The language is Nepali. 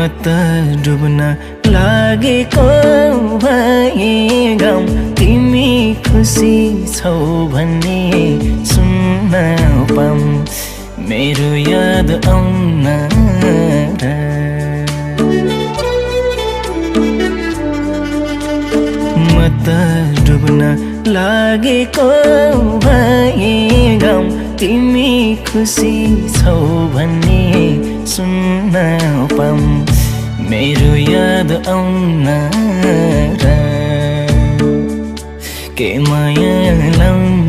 त डुब्न लागेको भए गाउँ तिमी खुसी छौ भन्ने सुन्न पाऊँ मेरो याद आउन र म त डुब्न लागेको भए गाउँ तिमी खुसी छौ भन्ने सुन्न पाऊँ मेरो याद आउन र के माया लाउन